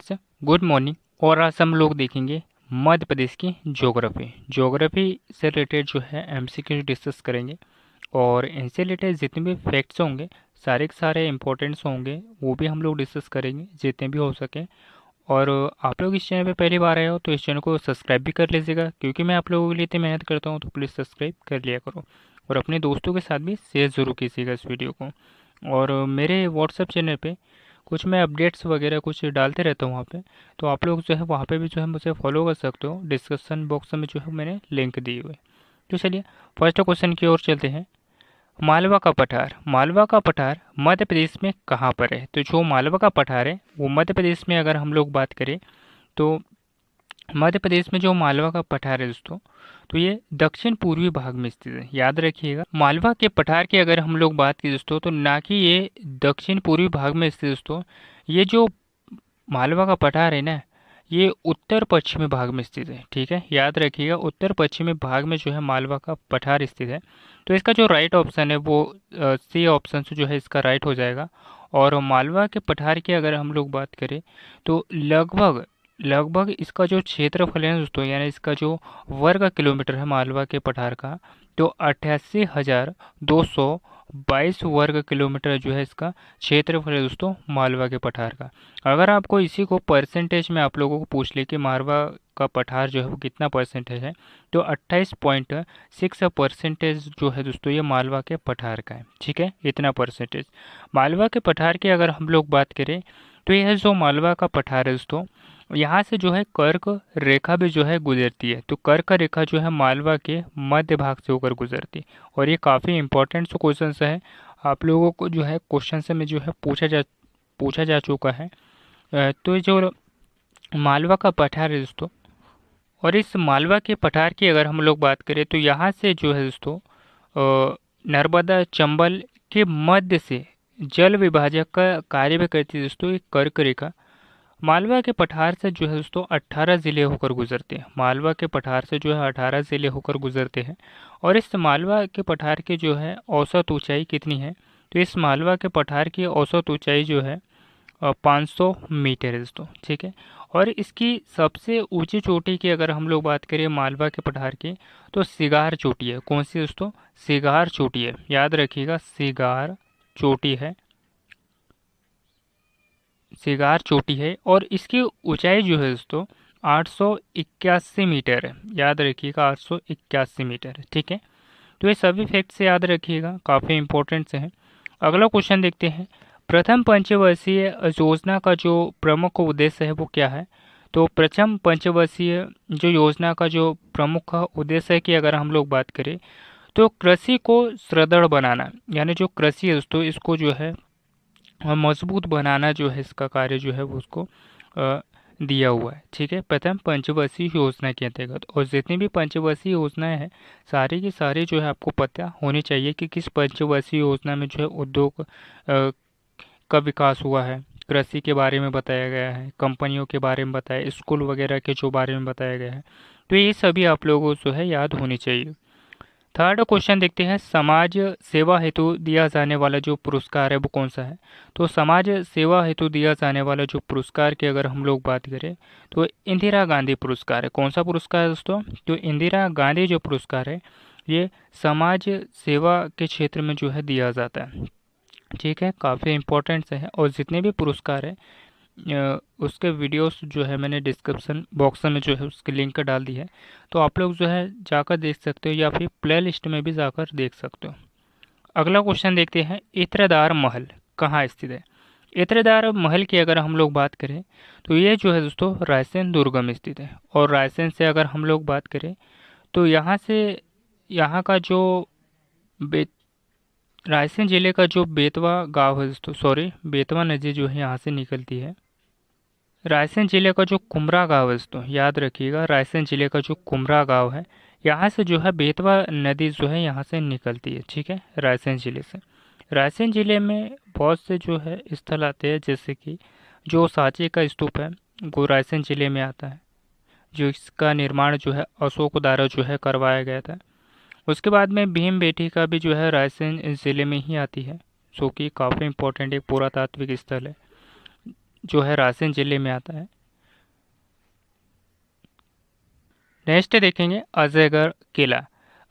Friends, good morning. और आज हम लोग देखेंगे मध्य प्रदेश की ज्योग्राफी से रिलेटेड जो है एमसीक्यू डिस्कस करेंगे। और इनसे रिलेटेड जितने भी फैक्ट्स होंगे सारे के सारे इंपॉर्टेंट्स होंगे वो भी हम लोग डिस्कस करेंगे जितने भी हो सके। और आप लोग इस चैनल पे पहली बार आए हो तो इस चैनल को सब्सक्राइब भी कर लीजिएगा, क्योंकि मैं आप लोगों के लिए इतनी मेहनत करता हूँ, तो प्लीज़ सब्सक्राइब कर लिया करो। और अपने दोस्तों के साथ भी शेयर ज़रूर कीजिएगा इस वीडियो को। और मेरे व्हाट्सएप चैनल पे कुछ मैं अपडेट्स वगैरह कुछ डालते रहता हूँ वहाँ पे, तो आप लोग जो है वहाँ पे भी जो है मुझे फॉलो कर सकते हो। डिस्क्रिप्शन बॉक्स में जो है मैंने लिंक दी हुई है। तो चलिए फर्स्ट क्वेश्चन की ओर चलते हैं। मालवा का पठार मध्य प्रदेश में कहाँ पर है? तो जो मालवा का पठार है वो मध्य प्रदेश में अगर हम लोग बात करें तो मध्य प्रदेश में जो मालवा का पठार है दोस्तों, तो ये दक्षिण पूर्वी भाग में स्थित है। याद रखिएगा, मालवा के पठार की अगर हम लोग बात की दोस्तों, तो ना कि ये दक्षिण पूर्वी भाग में स्थित दोस्तों, ये जो मालवा का पठार है ना, ये उत्तर पश्चिमी भाग में स्थित है। ठीक है, याद रखिएगा, उत्तर पश्चिमी भाग में जो है मालवा का पठार स्थित है। तो इसका जो राइट ऑप्शन है वो सी ऑप्शन से जो है इसका राइट हो जाएगा। और मालवा के पठार की अगर हम लोग बात करें तो लगभग लगभग इसका जो क्षेत्रफल है दोस्तों, यानी इसका जो वर्ग किलोमीटर है मालवा के पठार का, तो 88,222 वर्ग किलोमीटर जो है इसका क्षेत्रफल है दोस्तों मालवा के पठार का। अगर आपको इसी को परसेंटेज में आप लोगों को पूछ ले कि मालवा का पठार जो है वो कितना परसेंटेज है, तो 28.6% जो है दोस्तों ये मालवा के पठार का है। ठीक है, इतना परसेंटेज मालवा के पठार की अगर हम लोग बात करें तो यह जो मालवा का पठार है दोस्तों, यहाँ से जो है कर्क रेखा भी जो है गुजरती है। तो कर्क रेखा जो है मालवा के मध्य भाग से होकर गुजरती है। और ये काफ़ी इंपॉर्टेंट क्वेश्चन है, आप लोगों को जो है क्वेश्चन से में जो है पूछा जा चुका है। तो ये जो मालवा का पठार है दोस्तों, और इस मालवा के पठार की अगर हम लोग बात करें तो यहाँ से जो है दोस्तों नर्मदा चंबल के मध्य से जल विभाजक का कार्य भी करती है दोस्तों एक कर्क रेखा। मालवा के पठार से जो है दोस्तों 18 ज़िले होकर गुजरते हैं। मालवा के पठार से जो है 18 ज़िले होकर गुजरते हैं। और इस मालवा के पठार की जो है औसत ऊंचाई कितनी है? तो इस मालवा के पठार की औसत ऊंचाई जो है 500 मीटर है दोस्तों। ठीक है, और इसकी सबसे ऊंची चोटी की अगर हम लोग बात करें मालवा के पठार की, तो सिगार चोटी है। कौन सी दोस्तों? सिगार चोटी है। याद रखिएगा, सिगार चोटी है, सिगार चोटी है। और इसकी ऊंचाई जो है दोस्तों 881 मीटर है। याद रखिएगा, 881 मीटर है। ठीक है, तो ये सभी फैक्ट से याद रखिएगा, काफ़ी इंपॉर्टेंट से हैं। अगला क्वेश्चन देखते हैं। प्रथम पंचवर्षीय योजना का जो प्रमुख उद्देश्य है वो क्या है? तो प्रथम पंचवर्षीय जो योजना का जो प्रमुख उद्देश्य है कि अगर हम लोग बात करें तो कृषि को सुदृढ़ बनाना, यानी जो कृषि है दोस्तों इसको जो है मजबूत बनाना जो है इसका कार्य जो है वो उसको दिया हुआ है। ठीक है, प्रथम पंचवर्षीय योजना के अंतर्गत। और जितनी भी पंचवर्षीय योजनाएं हैं सारी की सारी जो है आपको पता होनी चाहिए कि किस पंचवर्षीय योजना में जो है उद्योग का विकास हुआ है, कृषि के बारे में बताया गया है, कंपनियों के बारे में बताया, स्कूल वगैरह के जो बारे में बताया गया है। तो ये सभी आप लोगों को जो है याद होनी चाहिए। थर्ड क्वेश्चन देखते हैं। समाज सेवा हेतु दिया जाने वाला जो पुरस्कार है वो कौन सा है? तो समाज सेवा हेतु दिया जाने वाला जो पुरस्कार की अगर हम लोग बात करें तो इंदिरा गांधी पुरस्कार है। कौन सा पुरस्कार है दोस्तों? तो इंदिरा गांधी जो पुरस्कार है ये समाज सेवा के क्षेत्र में जो है दिया जाता है। ठीक है, काफ़ी इंपॉर्टेंट है। और जितने भी पुरस्कार है उसके वीडियोस जो है मैंने डिस्क्रिप्शन बॉक्स में जो है उसकी लिंक डाल दी है, तो आप लोग जो है जाकर देख सकते हो, या फिर प्ले लिस्ट में भी जाकर देख सकते हो। अगला क्वेश्चन देखते हैं। इत्रदार महल कहाँ स्थित है? इत्रदार महल की अगर हम लोग बात करें तो ये जो है दोस्तों रायसेन दुर्ग में स्थित है। और रायसेन से अगर हम लोग बात करें तो यहाँ का जो रायसेन जिले का जो बेतवा गांव है दोस्तों, सॉरी बेतवा नदी जो है यहाँ से निकलती है। रायसेन जिले का जो कुमरा गांव है दोस्तों, याद रखिएगा, रायसेन जिले का जो कुमरा गांव है यहाँ से जो है बेतवा नदी जो है यहाँ से निकलती है। ठीक है, रायसेन जिले से। रायसेन जिले में बहुत से जो है स्थल आते हैं, जैसे कि जो सांची का स्तूप है वो रायसेन जिले में आता है, जो इसका निर्माण जो है अशोक द्वारा जो है करवाया गया था। उसके बाद में भीम बेटी का भी जो है रायसेन ज़िले में ही आती है, जो कि काफ़ी इंपॉर्टेंट एक पुरातात्विक स्थल है जो है रायसेन ज़िले में आता है। नेक्स्ट देखेंगे अजयगढ़ किला।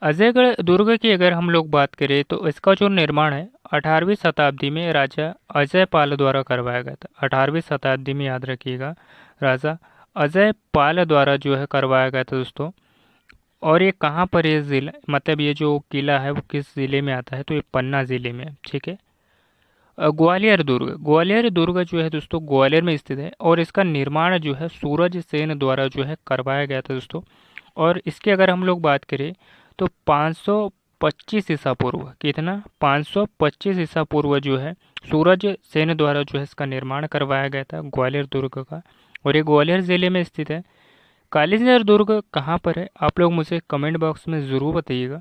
अजयगढ़ दुर्ग की अगर हम लोग बात करें तो इसका जो निर्माण है 18वीं शताब्दी में राजा अजयपाल द्वारा करवाया गया था। 18वीं शताब्दी में याद रखिएगा, राजा अजयपाल द्वारा जो है करवाया गया था दोस्तों। और ये कहाँ पर ये जिला, मतलब ये जो किला है वो किस ज़िले में आता है, तो ये पन्ना ज़िले में है, ठीक है। ग्वालियर दुर्ग, ग्वालियर दुर्ग जो है दोस्तों ग्वालियर में स्थित है और इसका निर्माण जो है सूरज सेन द्वारा जो है करवाया गया था दोस्तों। और इसकी अगर हम लोग बात करें तो 525 ईसा पूर्व, कितना, 525 ईसा पूर्व जो है सूरज सेन द्वारा जो है इसका निर्माण करवाया गया था ग्वालियर दुर्ग का। और ये ग्वालियर ज़िले में स्थित है। कालिंजर दुर्ग कहाँ पर है, आप लोग मुझे कमेंट बॉक्स में ज़रूर बताइएगा।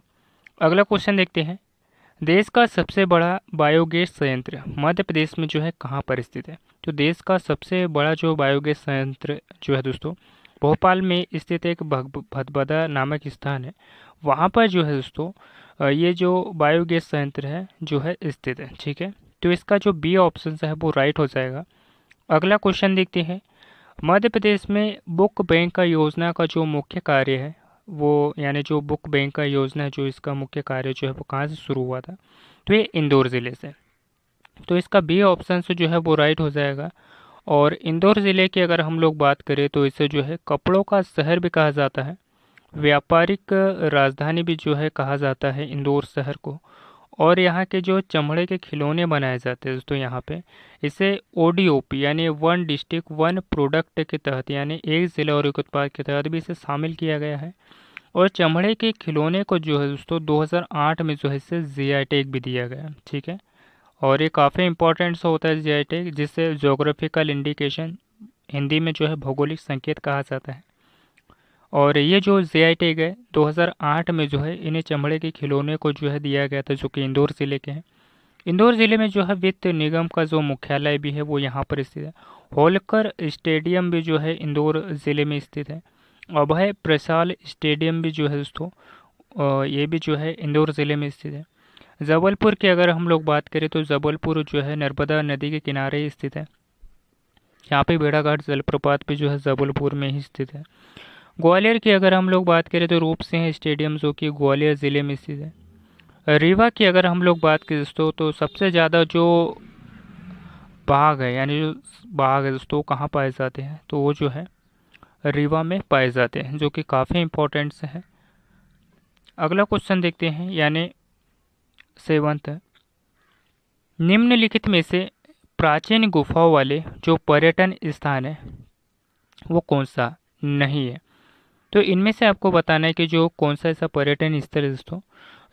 अगला क्वेश्चन देखते हैं। देश का सबसे बड़ा बायोगैस संयंत्र मध्य प्रदेश में जो है कहाँ पर स्थित है। तो देश का सबसे बड़ा जो बायोगैस संयंत्र जो है दोस्तों भोपाल में स्थित एक भदभदा नामक स्थान है, वहाँ पर जो है दोस्तों ये जो बायोगैस संयंत्र है जो है स्थित है, ठीक है। तो इसका जो बी ऑप्शन है वो राइट हो जाएगा। अगला क्वेश्चन देखते हैं। मध्य प्रदेश में बुक बैंक का योजना का जो मुख्य कार्य है वो, यानी जो बुक बैंक का योजना है जो इसका मुख्य कार्य जो है वो कहाँ से शुरू हुआ था, तो ये इंदौर ज़िले से। तो इसका बी ऑप्शन से जो है वो राइट हो जाएगा। और इंदौर ज़िले की अगर हम लोग बात करें तो इसे जो है कपड़ों का शहर भी कहा जाता है, व्यापारिक राजधानी भी जो है कहा जाता है इंदौर शहर को। और यहाँ के जो चमड़े के खिलौने बनाए जाते हैं दोस्तों यहाँ पे, इसे ओडीओपी यानी वन डिस्ट्रिक्ट वन प्रोडक्ट के तहत, यानी एक ज़िला और एक उत्पाद के तहत भी इसे शामिल किया गया है। और चमड़े के खिलौने को जो है दोस्तों 2008 में जो है इसे जीआई टैग भी दिया गया, ठीक है। और ये काफ़ी इंपॉर्टेंट सा होता है जीआई टैग, जिससे जोग्राफिकल इंडिकेशन, हिंदी में जो है भौगोलिक संकेत कहा जाता है। और ये जो जीआई टैग है 2008 में जो है इन्हें चमड़े के खिलौने को जो है दिया गया था, जो कि इंदौर ज़िले के हैं। इंदौर ज़िले में जो है वित्त निगम का जो मुख्यालय भी है वो यहाँ पर स्थित है। होलकर स्टेडियम भी जो है इंदौर ज़िले में स्थित है। अभय प्रसाल स्टेडियम भी जो है दोस्तों ये भी जो है इंदौर ज़िले में स्थित है। जबलपुर की अगर हम लोग बात करें तो जबलपुर जो है नर्मदा नदी के किनारे स्थित है। यहाँ पे भेड़ाघाट जलप्रपात भी जो है जबलपुर में ही स्थित है। ग्वालियर की अगर हम लोग बात करें तो रूप सिंह स्टेडियम जो कि ग्वालियर ज़िले में स्थित है। रीवा की अगर हम लोग बात करें दोस्तों तो सबसे ज़्यादा जो बाघ है, यानी जो बाघ है दोस्तों कहाँ पाए जाते हैं, तो वो जो है रीवा में पाए जाते हैं, जो कि काफ़ी इंपॉर्टेंट से है। अगला क्वेश्चन देखते हैं, यानी 7th है। निम्नलिखित में से प्राचीन गुफाओं वाले जो पर्यटन स्थान है वो कौन सा नहीं है। तो इनमें से आपको बताना है कि जो कौन सा ऐसा पर्यटन स्थल है दोस्तों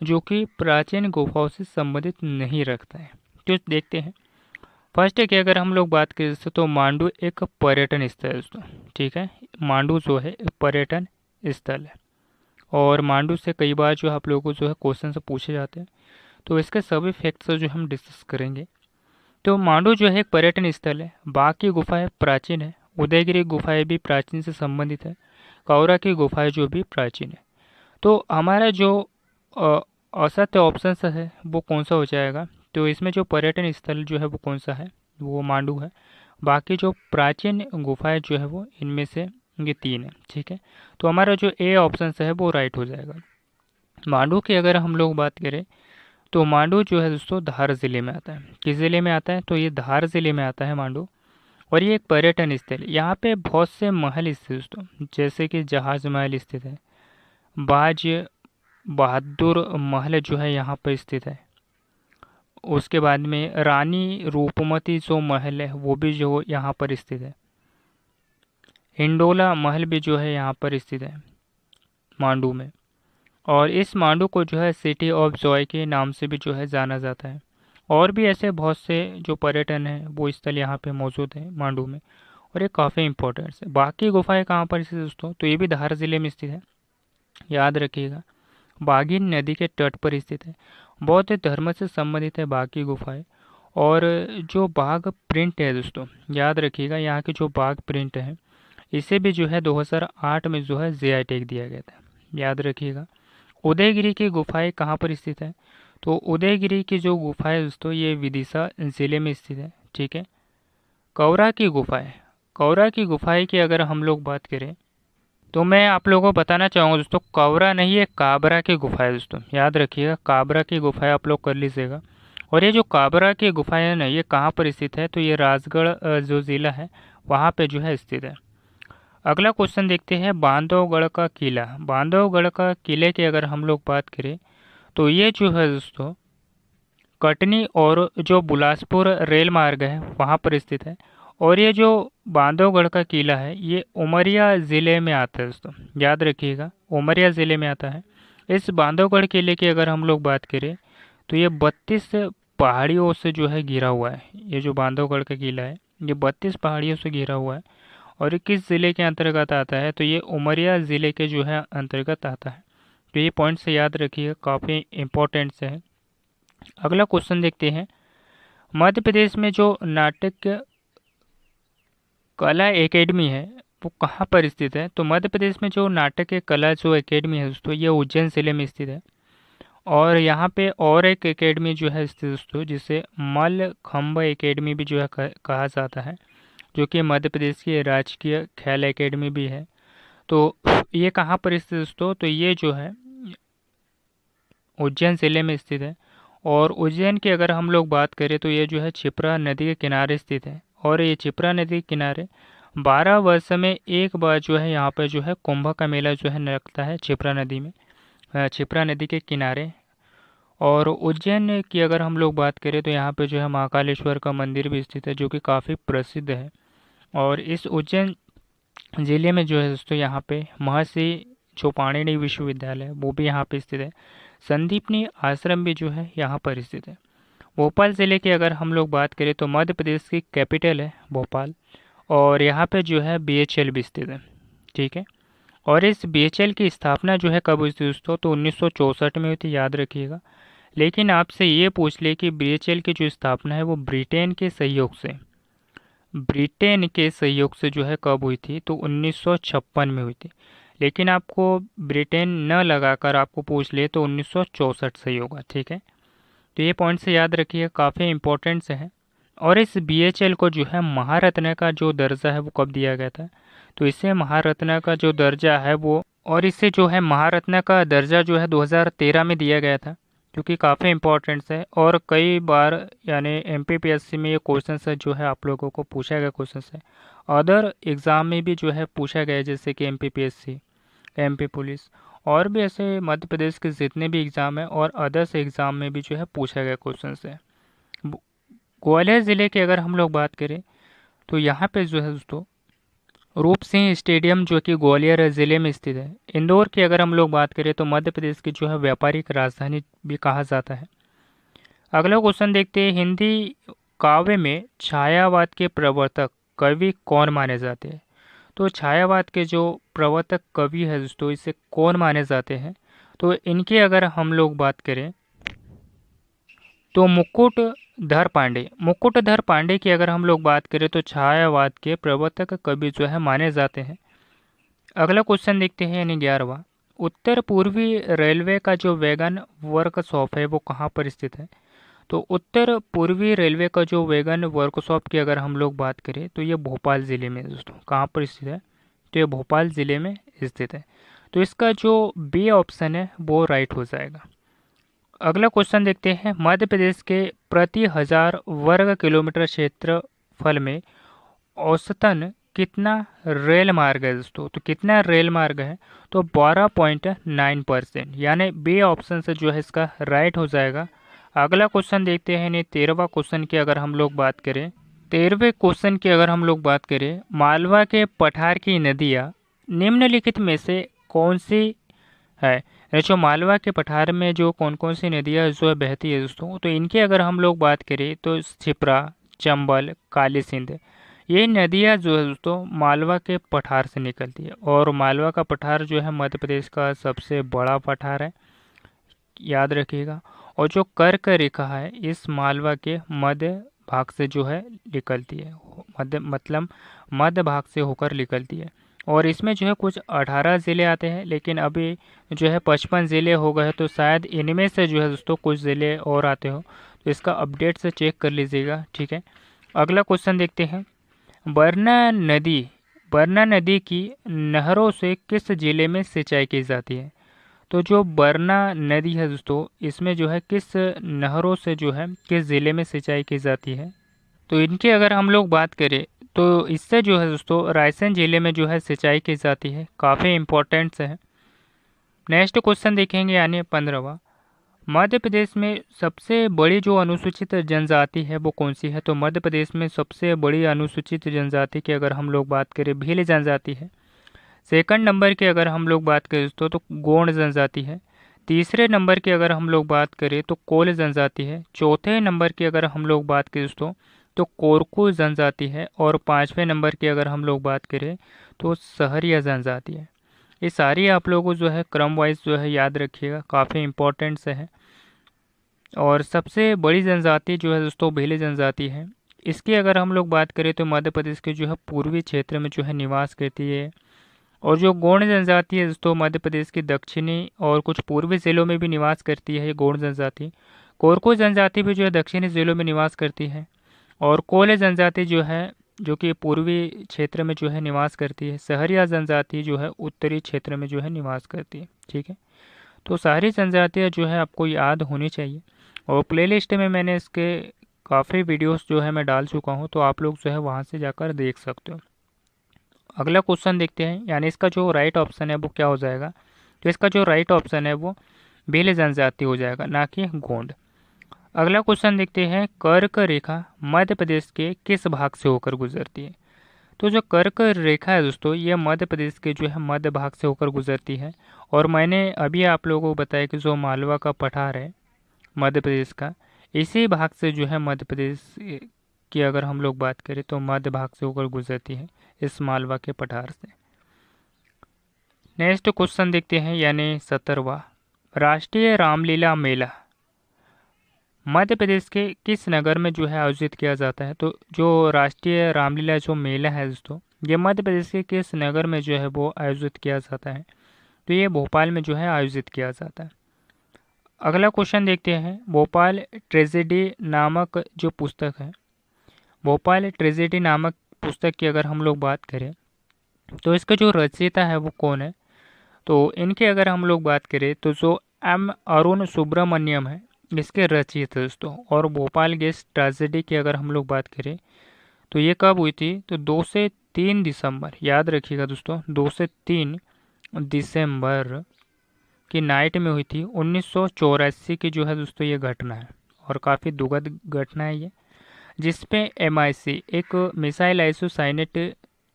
जो कि प्राचीन गुफाओं से संबंधित नहीं रखता है। तो देखते हैं। फर्स्ट है कि अगर हम लोग बात करें दोस्तों तो मांडू एक पर्यटन स्थल है दोस्तों, ठीक है। मांडू जो है एक पर्यटन स्थल है और मांडू से कई बार जो आप लोगों को जो है क्वेश्चन से पूछे जाते हैं, तो इसके सभी फैक्ट्स जो हम डिस्कस करेंगे। तो मांडू जो है एक पर्यटन स्थल है। बाघ की गुफाएं प्राचीन है। उदयगिरी गुफाएं भी प्राचीन से संबंधित है। कौरा की गुफाएं जो भी प्राचीन है। तो हमारा जो असत्य ऑप्शन है वो कौन सा हो जाएगा, तो इसमें जो पर्यटन स्थल जो है वो कौन सा है, वो मांडू है। बाकी जो प्राचीन गुफाएं जो है वो इनमें से ये 3 है, ठीक है। तो हमारा जो ए ऑप्शन है वो राइट हो जाएगा। मांडू की अगर हम लोग बात करें तो मांडू जो है दोस्तों धार ज़िले में आता है। किस ज़िले में आता है, तो ये धार ज़िले में आता है मांडू। और ये एक पर्यटन स्थल है। यहाँ पे बहुत से महल स्थित है दोस्तों, जैसे कि जहाज महल स्थित है, बाज बहादुर महल जो है यहाँ पर स्थित है। उसके बाद में रानी रूपमती जो महल है वो भी जो यहाँ पर स्थित है। हिंडोला महल भी जो है यहाँ पर स्थित है मांडू में। और इस मांडू को जो है सिटी ऑफ जॉय के नाम से भी जो है जाना जाता है। और भी ऐसे बहुत से जो पर्यटन है वो स्थल यहाँ पे मौजूद है मांडू में, और ये काफ़ी इंपॉर्टेंट है। बाकी गुफाएं कहाँ पर स्थित दोस्तों, तो ये भी धार ज़िले में स्थित है, याद रखिएगा। बाघिन नदी के तट पर स्थित है। बौद्ध धर्म से संबंधित है बाकी गुफाएं। और जो बाघ प्रिंट है दोस्तों, याद रखिएगा, यहाँ की जो बाघ प्रिंट है इसे भी जो है 2008 में जो है जीआई टैग दिया गया था, याद रखिएगा। उदयगिरी की गुफाएं कहाँ पर स्थित है, तो उदयगिरी की जो गुफाएं दोस्तों ये विदिशा ज़िले में स्थित है, ठीक है। कौरा की गुफाएं, कौरा की गुफाएं की अगर हम लोग बात करें तो मैं आप लोगों को बताना चाहूँगा दोस्तों, कावरा नहीं है, काबरा की गुफा है दोस्तों, याद रखिएगा, काबरा की गुफा है, आप लोग कर लीजिएगा। और ये जो काबरा की गुफा है ना, ये कहाँ पर स्थित है, तो ये राजगढ़ जो ज़िला है वहाँ पे जो है स्थित है। अगला क्वेश्चन देखते हैं, बांधवगढ़ का किला। बांधवगढ़ का किले की अगर हम लोग बात करें तो ये जो है दोस्तों कटनी और जो बिलासपुर रेल मार्ग है वहाँ पर स्थित है। और ये जो बांधवगढ़ का किला है ये उमरिया ज़िले में आता है दोस्तों, याद रखिएगा, उमरिया ज़िले में आता है। इस बांधवगढ़ किले की अगर हम लोग बात करें तो ये 32 पहाड़ियों से जो है घिरा हुआ है। ये जो बांधवगढ़ का किला है ये 32 पहाड़ियों से घिरा हुआ है। और ये किस ज़िले के अंतर्गत आता है, तो ये उमरिया ज़िले के जो है अंतर्गत आता है। तो ये पॉइंट से याद रखिए, काफ़ी इम्पोर्टेंट से है। अगला क्वेश्चन देखते हैं, मध्य प्रदेश में जो नाटक कला एकेडमी है वो कहाँ पर स्थित है, तो मध्य प्रदेश में जो नाटक कला जो एकेडमी है दोस्तों ये उज्जैन जिले में स्थित है। और यहाँ पे और एक एकेडमी जो है स्थित दोस्तों जिसे मलखम्ब एकेडमी भी जो है कहा जाता है, जो कि मध्य प्रदेश की राजकीय खेल एकेडमी भी है। तो ये कहाँ पर स्थित दोस्तों, तो ये जो है उज्जैन ज़िले में स्थित है। और उज्जैन की अगर हम लोग बात करें तो ये जो है क्षिप्रा नदी के किनारे स्थित है। और ये क्षिप्रा नदी के किनारे 12 वर्ष में एक बार जो है यहाँ पर जो है कुंभ का मेला जो है लगता है क्षिप्रा नदी में, क्षिप्रा नदी के किनारे। और उज्जैन की अगर हम लोग बात करें तो यहाँ पे जो है महाकालेश्वर का मंदिर भी स्थित है, जो कि काफ़ी प्रसिद्ध है। और इस उज्जैन ज़िले में जो है दोस्तों यहाँ पे महर्षि जो पाणिनि विश्वविद्यालय वो भी यहाँ पे स्थित है। संदीपनी आश्रम भी जो है यहाँ पर स्थित है। भोपाल ज़िले की अगर हम लोग बात करें तो मध्य प्रदेश की कैपिटल है भोपाल। और यहाँ पे जो है बीएचएल भी स्थित है, ठीक है। और इस बीएचएल की स्थापना जो है कब हुई थी दोस्तों, तो 1964 में हुई थी, याद रखिएगा। लेकिन आपसे ये पूछ ले कि बीएचएल की जो स्थापना है वो ब्रिटेन के सहयोग से जो है कब हुई थी, तो 1956 में हुई थी। लेकिन आपको ब्रिटेन न लगाकर आपको पूछ ले तो 1964 से ही होगा, ठीक है। तो ये पॉइंट से याद रखिए, काफ़ी इंपॉर्टेंट से है। और इस बीएचएल को जो है महारत्न का जो दर्जा है वो कब दिया गया था, तो इसे महारत्न का जो दर्जा है वो, और इसे जो है महारत्न का दर्जा जो है 2013 में दिया गया था, क्योंकि काफ़ी इंपॉर्टेंट है। और कई बार यानी एमपीपीएससी में ये क्वेश्चन है जो है आप लोगों को पूछा गया क्वेश्चन है। अदर एग्ज़ाम में भी जो है पूछा गया है, जैसे कि एमपीपीएससी, एमपी पुलिस, और भी ऐसे मध्य प्रदेश के जितने भी एग्ज़ाम है और अदर्स एग्ज़ाम में भी जो है पूछा गया क्वेश्चन है। ग्वालियर ज़िले की अगर हम लोग बात करें तो यहाँ पे जो है दोस्तों रूप सिंह स्टेडियम जो कि ग्वालियर ज़िले में स्थित है। इंदौर की अगर हम लोग बात करें तो मध्य प्रदेश की जो है व्यापारिक राजधानी भी कहा जाता है। अगला क्वेश्चन देखते हैं, हिंदी काव्य में छायावाद के प्रवर्तक कवि कौन माने जाते हैं, तो छायावाद के जो प्रवर्तक कवि है दोस्तों इसे कौन माने जाते हैं, तो इनकी अगर हम लोग बात करें तो मुकुटधर पांडे की अगर हम लोग बात करें तो छायावाद के प्रवर्तक कवि जो है माने जाते हैं। अगला क्वेश्चन देखते हैं यानी 11वां, उत्तर पूर्वी रेलवे का जो वैगन वर्कशॉप है वो कहाँ पर स्थित है, तो उत्तर पूर्वी रेलवे का जो वैगन वर्कशॉप की अगर हम लोग बात करें तो ये भोपाल ज़िले में दोस्तों कहाँ पर स्थित है, तो ये भोपाल ज़िले में स्थित है। तो इसका जो बी ऑप्शन है वो राइट हो जाएगा। अगला क्वेश्चन देखते हैं, मध्य प्रदेश के प्रति 1000 वर्ग किलोमीटर क्षेत्रफल में औसतन कितना रेल मार्ग है दोस्तों, तो कितना रेल मार्ग है, तो 12.9%, यानी बी ऑप्शन से जो है इसका राइट हो जाएगा। अगला क्वेश्चन देखते हैं, यानी 13वां क्वेश्चन की अगर हम लोग बात करें, 13वें क्वेश्चन की अगर हम लोग बात करें, मालवा के पठार की नदियाँ निम्नलिखित में से कौन सी है, जो मालवा के पठार में जो कौन कौन सी नदियाँ जो है बहती है दोस्तों, तो इनकी अगर हम लोग बात करें तो क्षिप्रा, चंबल, काली सिंध, ये नदियाँ जो है दोस्तों मालवा के पठार से निकलती है। और मालवा का पठार जो है मध्य प्रदेश का सबसे बड़ा पठार है, याद रखिएगा। और जो कर्क रेखा है इस मालवा के मध्य भाग से जो है निकलती है, मध्य भाग से होकर निकलती है। और इसमें जो है कुछ 18 ज़िले आते हैं, लेकिन अभी जो है 55 ज़िले हो गए, तो शायद इनमें से जो है दोस्तों कुछ ज़िले और आते हो, तो इसका अपडेट से चेक कर लीजिएगा, ठीक है। अगला क्वेश्चन देखते हैं, बरना नदी की नहरों से किस जिले में सिंचाई की जाती है? तो जो बरना नदी है दोस्तों, इसमें जो है किस नहरों से जो है किस ज़िले में सिंचाई की जाती है? तो इनकी अगर हम लोग बात करें तो इससे जो है दोस्तों रायसेन ज़िले में जो है सिंचाई की जाती है। काफ़ी इम्पोर्टेंट है। नेक्स्ट क्वेश्चन देखेंगे यानी 15वां। मध्य प्रदेश में सबसे बड़ी जो अनुसूचित जनजाति है वो कौन सी है? तो मध्य प्रदेश में सबसे बड़ी अनुसूचित जनजाति की अगर हम लोग बात करें भील जनजाति है। सेकंड नंबर की अगर हम लोग बात करें दोस्तों तो गोंड जनजाति है। तीसरे नंबर की अगर हम लोग बात करें तो कोल जनजाति है। चौथे नंबर की अगर हम लोग बात करें दोस्तों तो कोरकू जनजाति है। और पाँचवें नंबर की अगर हम लोग बात करें तो सहरिया जनजाति है। ये सारी आप लोगों को जो है क्रम वाइज जो है याद रखिएगा, काफ़ी इम्पोर्टेंट से है। और सबसे बड़ी जनजाति जो है दोस्तों भील जनजाति है। इसकी अगर हम लोग बात करें तो मध्य प्रदेश के जो है पूर्वी क्षेत्र में जो है निवास करती है। और जो गोंड जनजाति है दोस्तों मध्य प्रदेश की दक्षिणी और कुछ पूर्वी जिलों में भी निवास करती है ये गोंड जनजाति। कोरकू जनजाति भी जो है दक्षिणी जिलों में निवास करती है। और कोल जनजाति जो है जो कि पूर्वी क्षेत्र में जो है निवास करती है। सहरिया जनजाति जो है उत्तरी क्षेत्र में जो है निवास करती है। ठीक है, तो सारी जनजातियाँ जो है आपको याद होनी चाहिए। और प्लेलिस्ट में मैंने इसके काफ़ी वीडियोस जो है मैं डाल चुका हूँ, तो आप लोग जो है वहाँ से जाकर देख सकते हो। अगला क्वेश्चन देखते हैं, यानी इसका जो राइट ऑप्शन है वो क्या हो जाएगा? तो इसका जो राइट ऑप्शन है वो भील जनजाति हो जाएगा, ना कि गोंड। अगला क्वेश्चन देखते हैं, कर्क रेखा मध्य प्रदेश के किस भाग से होकर गुजरती है? तो जो कर्क रेखा है दोस्तों ये मध्य प्रदेश के जो है मध्य भाग से होकर गुजरती है। और मैंने अभी आप लोगों को बताया कि जो मालवा का पठार है मध्य प्रदेश का, इसी भाग से जो है मध्य प्रदेश की अगर हम लोग बात करें तो मध्य भाग से होकर गुजरती है, इस मालवा के पठार से। नेक्स्ट क्वेश्चन देखते हैं, यानी 17वां। राष्ट्रीय रामलीला मेला मध्य प्रदेश के किस नगर में जो है आयोजित किया जाता है? तो जो राष्ट्रीय रामलीला जो मेला है दोस्तों ये मध्य प्रदेश के किस नगर में जो है वो आयोजित किया जाता है? तो ये भोपाल में जो है आयोजित किया जाता है। अगला क्वेश्चन देखते हैं, भोपाल ट्रेजेडी नामक जो पुस्तक है, भोपाल ट्रेजेडी नामक पुस्तक की अगर हम लोग बात करें तो इसका जो रचयिता है वो कौन है? तो इनकी अगर हम लोग बात करें तो जो एम अरुण सुब्रमण्यम है इसके रचयिता दोस्तों। और भोपाल गैस ट्रेजेडी की अगर हम लोग बात करें तो ये कब हुई थी? तो 2 से 3 दिसंबर, याद रखिएगा दोस्तों, 2 से 3 दिसंबर की नाइट में हुई थी। 1984 की जो है दोस्तों ये घटना है और काफ़ी दुखद घटना है ये, जिसपे MIC एक मिसाइल आइसोसाइनेट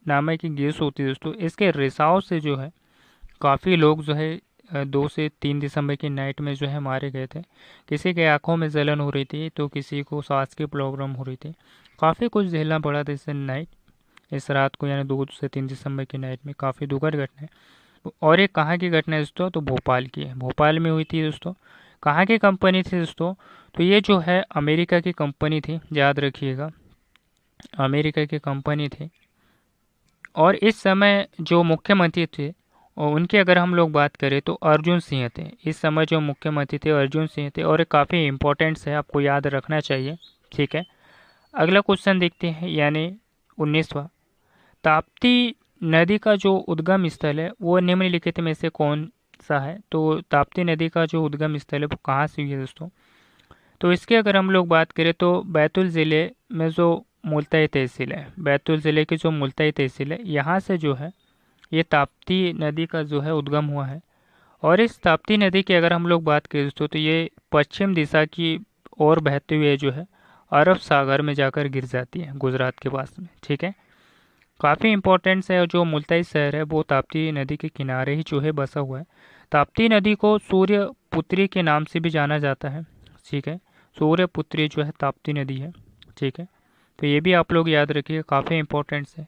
नामक की गैस होती है दोस्तों, इसके रिसाव से जो है काफ़ी लोग जो है 2 से 3 दिसंबर की नाइट में जो है मारे गए थे। किसी के आंखों में जलन हो रही थी तो किसी को सांस की प्रॉब्लम हो रही थी, काफ़ी कुछ झेलना पड़ा था इस रात को, यानी 2 से 3 दिसंबर की नाइट में। काफ़ी दुखद घटना है। और ये कहाँ की घटना है दोस्तों? तो भोपाल की है, भोपाल में हुई थी दोस्तों। कहाँ की कंपनी थी दोस्तों? तो ये जो है अमेरिका की कंपनी थी, याद रखिएगा, अमेरिका की कंपनी थी। और इस समय जो मुख्यमंत्री थे और उनकी अगर हम लोग बात करें तो अर्जुन सिंह थे। इस समय जो मुख्यमंत्री थे अर्जुन सिंह थे और ये काफ़ी इंपॉर्टेंट है, आपको याद रखना चाहिए। ठीक है, अगला क्वेश्चन देखते हैं, यानी 19वां। ताप्ती नदी का जो उद्गम स्थल है वो निम्नलिखित में से कौन सा है? तो ताप्ती नदी का जो उद्गम स्थल है वो कहाँ से हुई है दोस्तों? तो इसकी अगर हम लोग बात करें तो बैतूल ज़िले में जो मुल्ताई तहसील है, बैतूल ज़िले की जो मुल्ताई तहसील है, यहाँ से जो है ये ताप्ती नदी का जो है उद्गम हुआ है। और इस ताप्ती नदी की अगर हम लोग बात करें दोस्तों तो ये पश्चिम दिशा की ओर बहते हुए जो है अरब सागर में जाकर गिर जाती है गुजरात के पास में। ठीक है, काफ़ी इंपॉर्टेंट है। और जो मुल्ताई शहर है वो ताप्ती नदी के किनारे ही जो है बसा हुआ है। ताप्ती नदी को सूर्य पुत्री के नाम से भी जाना जाता है। ठीक है, सूर्य पुत्री जो है ताप्ती नदी है। ठीक है, तो ये भी आप लोग याद रखिए, काफ़ी इंपॉर्टेंट है।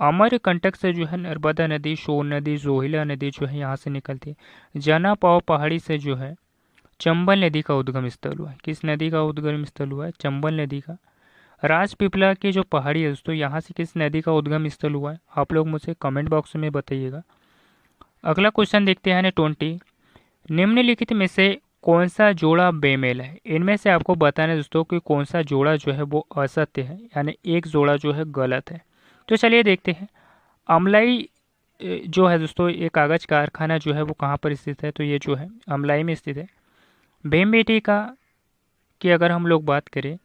अमरकंटक से जो है नर्मदा नदी, सोन नदी, जोहिला नदी जो है यहाँ से निकलती है। जना पाव पहाड़ी से जो है चंबल नदी का उद्गम स्थल हुआ है। किस नदी का उद्गम स्थल हुआ है? चंबल नदी का। राजपीपला की जो पहाड़ी है दोस्तों यहाँ से किस नदी का उद्गम स्थल हुआ है? आप लोग मुझे कमेंट बॉक्स में बताइएगा। अगला क्वेश्चन देखते हैं 20। निम्नलिखित में से कौन सा जोड़ा बेमेल है? इनमें से आपको बताना है दोस्तों कि कौन सा जोड़ा जो है वो असत्य है, यानी एक जोड़ा जो है गलत है। तो चलिए देखते हैं। अमलाई जो है दोस्तों, ये कागज़ कारखाना जो है वो कहाँ पर स्थित है, तो ये जो है अमलाई में स्थित है। भीमबेटका की अगर हम लोग बात करें,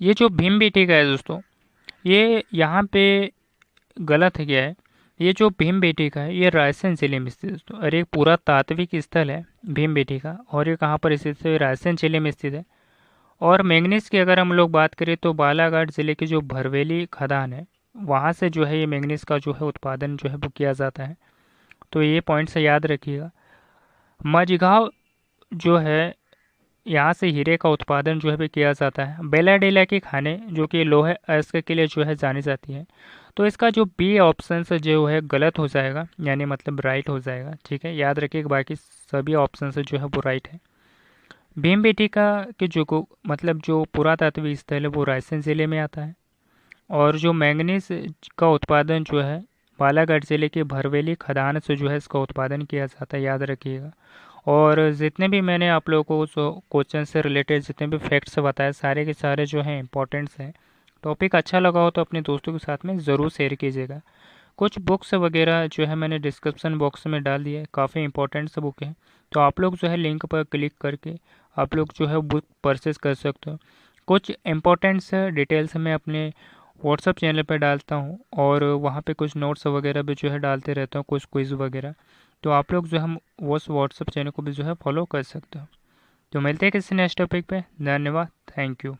ये जो भीमबेटका है दोस्तों, ये यहाँ पे गलत है गया है। ये जो भीमबेटका है ये रायसेन जिले में स्थित है दोस्तों, और एक पूरा तात्विक स्थल है भीमबेटका, और ये कहाँ पर स्थित है, रायसेन जिले में स्थित है। और मैंगनीज की अगर हम लोग बात करें तो बालाघाट जिले की जो भरवेली खदान है, वहाँ से जो है ये मैंगनीज का जो है उत्पादन जो है वो किया जाता है। तो ये पॉइंट से याद रखिएगा। मझगांव जो है, यहाँ से हीरे का उत्पादन जो है भी किया जाता है। बेलाडेला की खाने जो कि लोहे अयस्क के लिए जो है जानी जाती है। तो इसका जो बी ऑप्शन से जो है गलत हो जाएगा, यानी मतलब राइट हो जाएगा। ठीक है, याद रखिएगा, बाकी सभी ऑप्शन से जो है वो राइट है। भीमबेटका के मतलब जो पुरातात्विक स्थल है वो रायसेन जिले में आता है। और जो मैंगनीज का उत्पादन जो है बालाघाट जिले के भरवेली खदान से जो है इसका उत्पादन किया जाता है, याद रखिएगा। और जितने भी मैंने आप लोगों को क्वेश्चन से रिलेटेड जितने भी फैक्ट्स बताए, सारे के सारे जो हैं इंपॉर्टेंट्स हैं। टॉपिक अच्छा लगा हो तो अपने दोस्तों के साथ में ज़रूर शेयर कीजिएगा। कुछ बुक्स वगैरह जो है मैंने डिस्क्रिप्शन बॉक्स में डाल दिया है, काफ़ी इंपॉर्टेंट से बुक है। तो आप लोग जो है लिंक पर क्लिक करके आप लोग जो है बुक परचेस कर सकते हो। कुछ इंपॉर्टेंट्स डिटेल्स मैं अपने व्हाट्सअप चैनल पर डालता हूँ, और वहाँ पे कुछ नोट्स वगैरह भी जो है डालते रहता हूँ, कुछ क्विज़ वगैरह। तो आप लोग जो हम उस व्हाट्सअप चैनल को भी जो है फॉलो कर सकते हो। तो मिलते हैं किसी नेक्स्ट टॉपिक पे। धन्यवाद, थैंक यू।